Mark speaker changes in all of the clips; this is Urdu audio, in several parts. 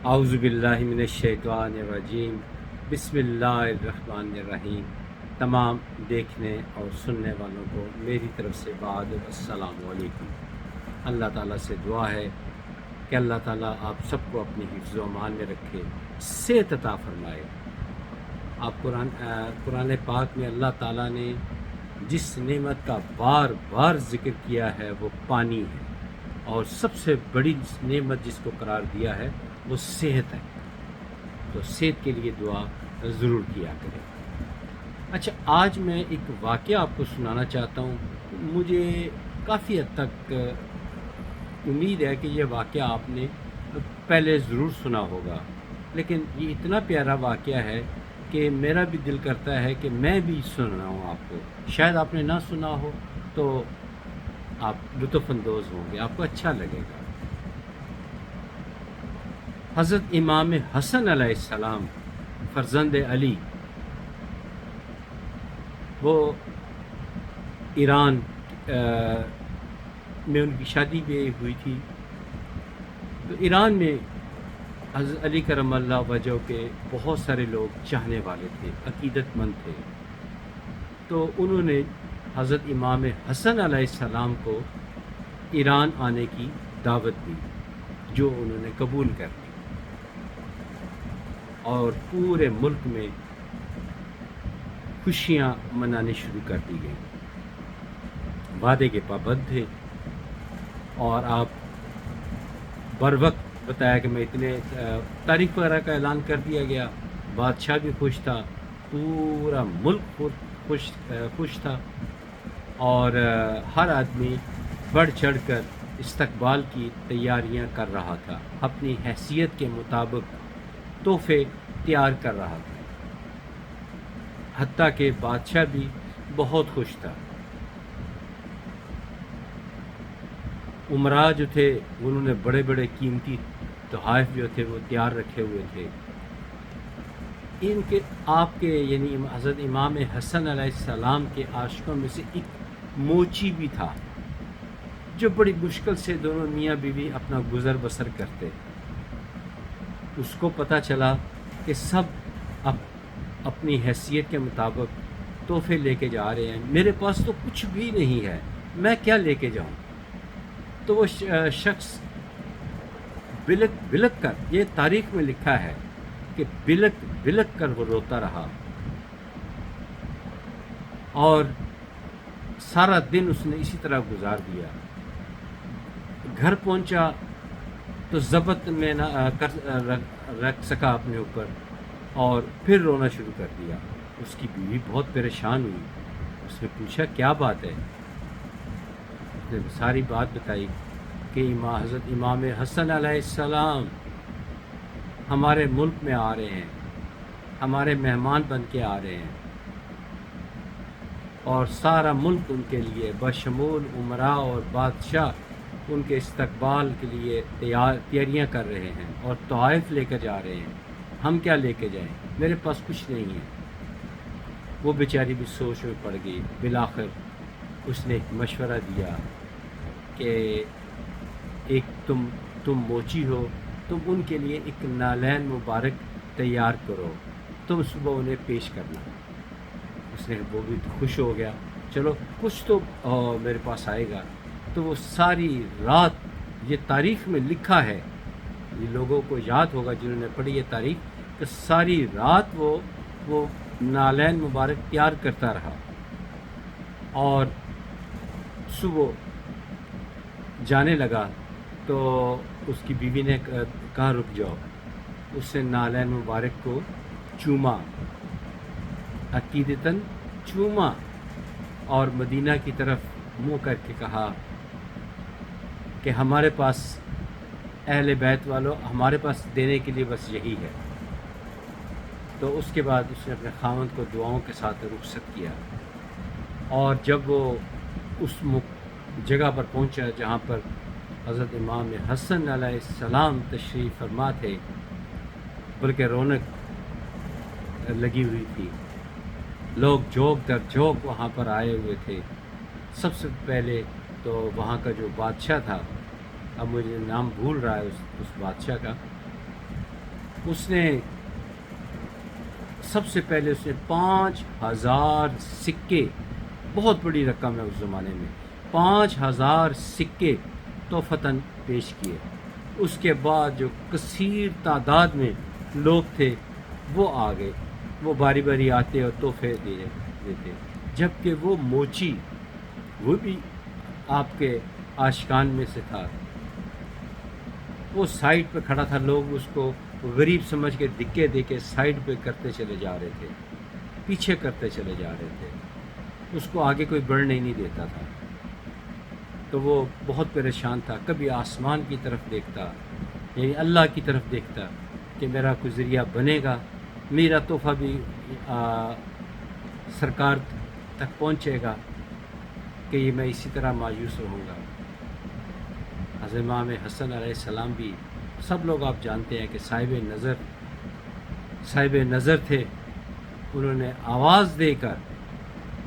Speaker 1: اعوذ باللہ من الشیطان الرجیم، بسم اللہ الرحمن الرحیم۔ تمام دیکھنے اور سننے والوں کو میری طرف سے بعد السلام علیکم۔ اللہ تعالیٰ سے دعا ہے کہ اللہ تعالیٰ آپ سب کو اپنی حفظ و امان میں رکھے، صحت عطا فرمائے۔ آپ قرآن پاک میں اللہ تعالیٰ نے جس نعمت کا بار بار ذکر کیا ہے وہ پانی ہے، اور سب سے بڑی نعمت جس کو قرار دیا ہے وہ صحت ہے۔ تو صحت کے لیے دعا ضرور کیا کریں۔ اچھا، آج میں ایک واقعہ آپ کو سنانا چاہتا ہوں۔ مجھے کافی حد تک امید ہے کہ یہ واقعہ آپ نے پہلے ضرور سنا ہوگا، لیکن یہ اتنا پیارا واقعہ ہے کہ میرا بھی دل کرتا ہے کہ میں بھی سن رہا ہوں آپ کو۔ شاید آپ نے نہ سنا ہو تو آپ لطف اندوز ہوں گے، آپ کو اچھا لگے گا۔ حضرت امام حسن علیہ السلام فرزند علی، وہ ایران میں ان کی شادی بھی ہوئی تھی۔ تو ایران میں حضرت علی کرم اللہ وجہ کے بہت سارے لوگ چاہنے والے تھے، عقیدت مند تھے۔ تو انہوں نے حضرت امام حسن علیہ السلام کو ایران آنے کی دعوت دی، جو انہوں نے قبول کر لی، اور پورے ملک میں خوشیاں منانے شروع کر دی گئیں۔ وعدے کے پابند تھے، اور آپ بر وقت بتایا کہ میں اتنے تاریخ وغیرہ کا اعلان کر دیا گیا۔ بادشاہ بھی خوش تھا، پورا ملک خوش تھا، اور ہر آدمی بڑھ چڑھ کر استقبال کی تیاریاں کر رہا تھا، اپنی حیثیت کے مطابق تحفے تیار کر رہا تھا۔ حتیٰ کہ بادشاہ بھی بہت خوش تھا۔ امراء جو تھے انہوں نے بڑے بڑے قیمتی تحائف جو تھے وہ تیار رکھے ہوئے تھے۔ ان کے آپ کے یعنی حضرت امام حسن علیہ السلام کے عاشقوں میں سے ایک موچی بھی تھا، جو بڑی مشکل سے دونوں میاں بیوی اپنا گزر بسر کرتے۔ اس کو پتہ چلا کہ سب اپنی حیثیت کے مطابق تحفے لے کے جا رہے ہیں، میرے پاس تو کچھ بھی نہیں ہے، میں کیا لے کے جاؤں؟ تو وہ شخص بلک بلک کر، یہ تاریخ میں لکھا ہے کہ بلک بلک کر وہ روتا رہا، اور سارا دن اس نے اسی طرح گزار دیا۔ گھر پہنچا تو ضبط میں نہ رکھ سکا اپنے اوپر، اور پھر رونا شروع کر دیا۔ اس کی بیوی بہت پریشان ہوئی، اس نے پوچھا کیا بات ہے؟ اس نے ساری بات بتائی کہ حضرت امام حسن علیہ السلام ہمارے ملک میں آ رہے ہیں، ہمارے مہمان بن کے آ رہے ہیں، اور سارا ملک ان کے لیے بشمول امراء اور بادشاہ ان کے استقبال کے لیے تیاریاں کر رہے ہیں اور تحائف لے کر جا رہے ہیں، ہم کیا لے کے جائیں؟ میرے پاس کچھ نہیں ہے۔ وہ بیچاری بھی سوچ میں پڑ گئی۔ بالآخر اس نے ایک مشورہ دیا کہ ایک تم موچی ہو، تم ان کے لیے ایک نالین مبارک تیار کرو، تم صبح انہیں پیش کرنا۔ اس نے وہ بھی خوش ہو گیا، چلو کچھ تو میرے پاس آئے گا۔ تو وہ ساری رات، یہ تاریخ میں لکھا ہے، یہ لوگوں کو یاد ہوگا جنہوں نے پڑھی یہ تاریخ، کہ ساری رات وہ نالین مبارک تیار کرتا رہا، اور صبح جانے لگا تو اس کی بیوی نے کہا رک جاؤ۔ اس نے نالین مبارک کو چوما، عقیدتاً چوما، اور مدینہ کی طرف منہ کر کے کہا کہ ہمارے پاس اہل بیت والوں، ہمارے پاس دینے کے لیے بس یہی ہے۔ تو اس کے بعد اس نے اپنے خاوند کو دعاؤں کے ساتھ رخصت کیا، اور جب وہ اس جگہ پر پہنچا جہاں پر حضرت امام حسن علیہ السلام تشریف فرما تھے، بلکہ رونق لگی ہوئی تھی، لوگ جھوک در جھوک وہاں پر آئے ہوئے تھے۔ سب سے پہلے تو وہاں کا جو بادشاہ تھا، اب مجھے نام بھول رہا ہے اس بادشاہ کا، اس نے سب سے پہلے اس نے 5,000 سکے، بہت بڑی رقم ہے اس زمانے میں، 5,000 سکے تحفتاً پیش کیے۔ اس کے بعد جو کثیر تعداد میں لوگ تھے وہ آ گئے، وہ باری باری آتے اور تحفے دیتے، جبکہ وہ موچی، وہ بھی آپ کے عاشقان میں سے تھا، وہ سائڈ پہ کھڑا تھا، لوگ اس کو غریب سمجھ کے دھکے دے کے سائڈ پہ کرتے چلے جا رہے تھے، پیچھے کرتے چلے جا رہے تھے، اس کو آگے کوئی بڑھنے ہی نہیں دیتا تھا۔ تو وہ بہت پریشان تھا، کبھی آسمان کی طرف دیکھتا، یعنی اللہ کی طرف دیکھتا کہ میرا کوئی ذریعہ بنے گا، میرا تحفہ بھی سرکار تک پہنچے گا، کہ یہ میں اسی طرح مایوس رہوں گا۔ حضرت امام حسن علیہ السلام بھی، سب لوگ آپ جانتے ہیں کہ صاحب نظر تھے، انہوں نے آواز دے کر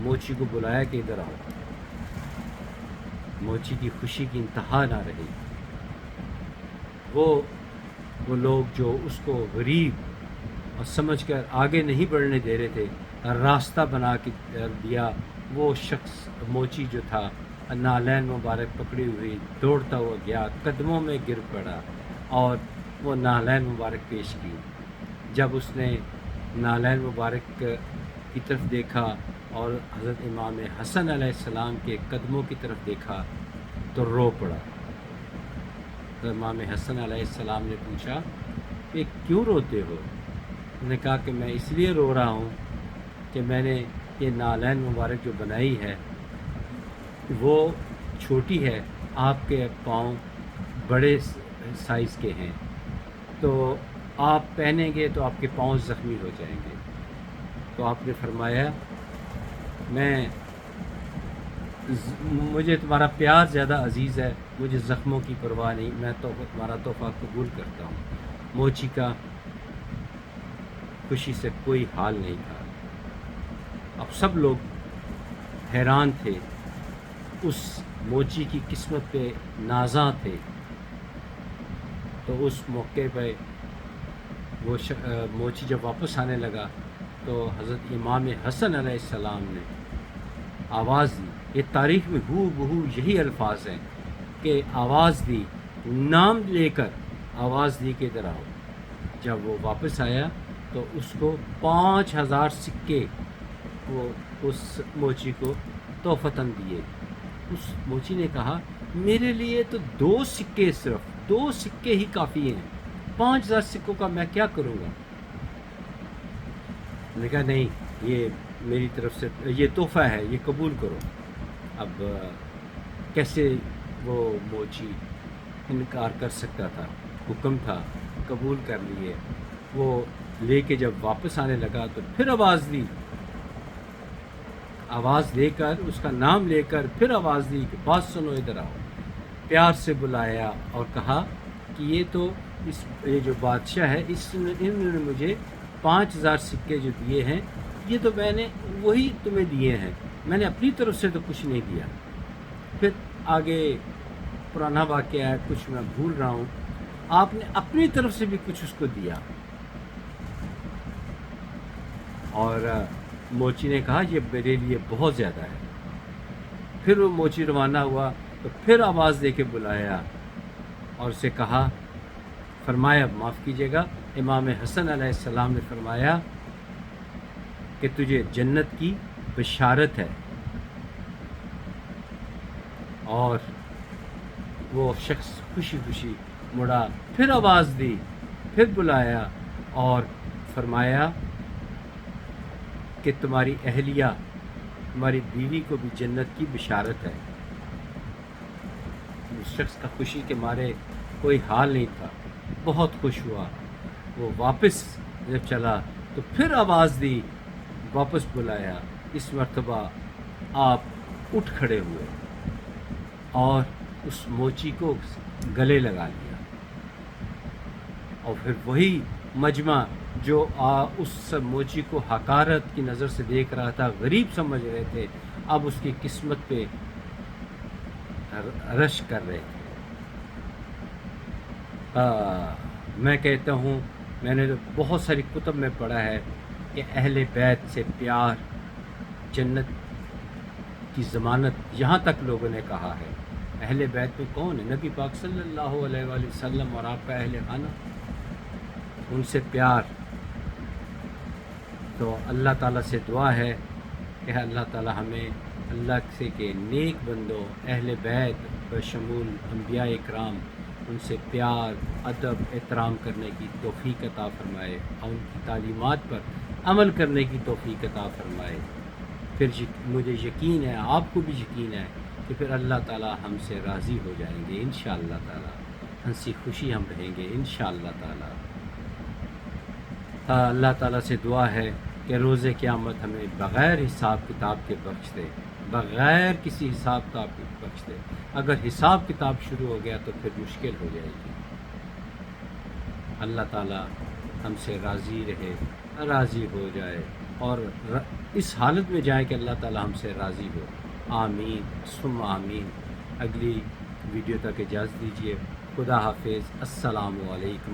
Speaker 1: موچی کو بلایا کہ ادھر آؤ۔ موچی کی خوشی کی انتہا نہ رہی۔ وہ لوگ جو اس کو غریب اور سمجھ کر آگے نہیں بڑھنے دے رہے تھے، راستہ بنا کے دیا۔ وہ شخص موچی جو تھا نالین مبارک پکڑی ہوئی دوڑتا ہوا گیا، قدموں میں گر پڑا اور وہ نالین مبارک پیش کی۔ جب اس نے نالین مبارک کی طرف دیکھا اور حضرت امام حسن علیہ السلام کے قدموں کی طرف دیکھا تو رو پڑا۔ تو امام حسن علیہ السلام نے پوچھا کہ کیوں روتے ہو؟ انہوں نے کہا کہ میں اس لیے رو رہا ہوں کہ میں نے یہ نالین مبارک جو بنائی ہے وہ چھوٹی ہے، آپ کے پاؤں بڑے سائز کے ہیں، تو آپ پہنیں گے تو آپ کے پاؤں زخمی ہو جائیں گے۔ تو آپ نے فرمایا مجھے تمہارا پیار زیادہ عزیز ہے، مجھے زخموں کی پرواہ نہیں، میں تو تمہارا تحفہ قبول کرتا ہوں۔ موچی کا خوشی سے کوئی حال نہیں تھا۔ اب سب لوگ حیران تھے، اس موچی کی قسمت پہ نازاں تھے۔ تو اس موقع پہ وہ موچی جب واپس آنے لگا تو حضرت امام حسن علیہ السلام نے آواز دی، یہ تاریخ میں ہو بہو یہی الفاظ ہیں کہ آواز دی، نام لے کر آواز دی کہ ادھر آؤ۔ جب وہ واپس آیا تو اس کو 5,000 سکے وہ اس موچی کو تحفتاً دیے۔ اس موچی نے کہا میرے لیے تو 2 سکے، صرف 2 سکے ہی کافی ہیں، 5,000 سکوں کا میں کیا کروں گا؟ میں نے کہا نہیں، یہ میری طرف سے یہ تحفہ ہے، یہ قبول کرو۔ اب کیسے وہ موچی انکار کر سکتا تھا؟ حکم تھا، قبول کر لیے۔ وہ لے کے جب واپس آنے لگا تو پھر آواز دی، آواز دے کر اس کا نام لے کر پھر آواز دی کہ بات سنو ادھر آؤ۔ پیار سے بلایا اور کہا کہ یہ جو بادشاہ ہے انہوں نے مجھے 5,000 سکے جو دیے ہیں، یہ تو میں نے وہی تمہیں دیے ہیں، میں نے اپنی طرف سے تو کچھ نہیں دیا۔ پھر آگے پرانا واقعہ ہے، کچھ میں بھول رہا ہوں، آپ نے اپنی طرف سے بھی کچھ اس کو دیا۔ اور موچی نے کہا یہ میرے لیے بہت زیادہ ہے۔ پھر وہ موچی روانہ ہوا تو پھر آواز دے کے بلایا اور اسے کہا، فرمایا معاف کیجیے گا، امام حسن علیہ السلام نے فرمایا کہ تجھے جنت کی بشارت ہے۔ اور وہ شخص خوشی خوشی مڑا، پھر آواز دی، پھر بلایا اور فرمایا کہ تمہاری اہلیہ، تمہاری بیوی کو بھی جنت کی بشارت ہے۔ اس شخص کا خوشی کے مارے کوئی حال نہیں تھا، بہت خوش ہوا۔ وہ واپس جب چلا تو پھر آواز دی، واپس بلایا۔ اس مرتبہ آپ اٹھ کھڑے ہوئے اور اس موچی کو گلے لگا لیا، اور پھر وہی مجمع جو اس موچی کو حقارت کی نظر سے دیکھ رہا تھا، غریب سمجھ رہے تھے، اب اس کی قسمت پہ رشک کر رہے تھے۔ میں کہتا ہوں میں نے تو بہت ساری کتب میں پڑھا ہے کہ اہل بیت سے پیار جنت کی ضمانت یہاں تک لوگوں نے کہا ہے۔ اہل بیت میں کون ہے؟ نبی پاک صلی اللہ علیہ وآلہ وسلم اور آپ کا اہل خانہ، ان سے پیار۔ تو اللہ تعالیٰ سے دعا ہے کہ اللہ تعالیٰ ہمیں اللہ سے کہ نیک بندوں اہل بیت بشمول انبیاء اکرام ان سے پیار، ادب، احترام کرنے کی توفیق عطا فرمائے اور ان کی تعلیمات پر عمل کرنے کی توفیق عطا فرمائے۔ پھر مجھے یقین ہے، آپ کو بھی یقین ہے کہ پھر اللہ تعالیٰ ہم سے راضی ہو جائیں گے انشاءاللہ تعالیٰ، ہنسی خوشی ہم رہیں گے انشاءاللہ تعالیٰ۔ اللہ تعالیٰ سے دعا ہے کہ روز قیامت ہمیں بغیر حساب کتاب کے بخش دے، بغیر کسی حساب کتاب کے بخش دے۔ اگر حساب کتاب شروع ہو گیا تو پھر مشکل ہو جائے گی۔ اللہ تعالیٰ ہم سے راضی رہے، راضی ہو جائے، اور اس حالت میں جائے کہ اللہ تعالیٰ ہم سے راضی ہو۔ آمین ثم آمین۔ اگلی ویڈیو تک اجازت دیجیے۔ خدا حافظ۔ السلام علیکم۔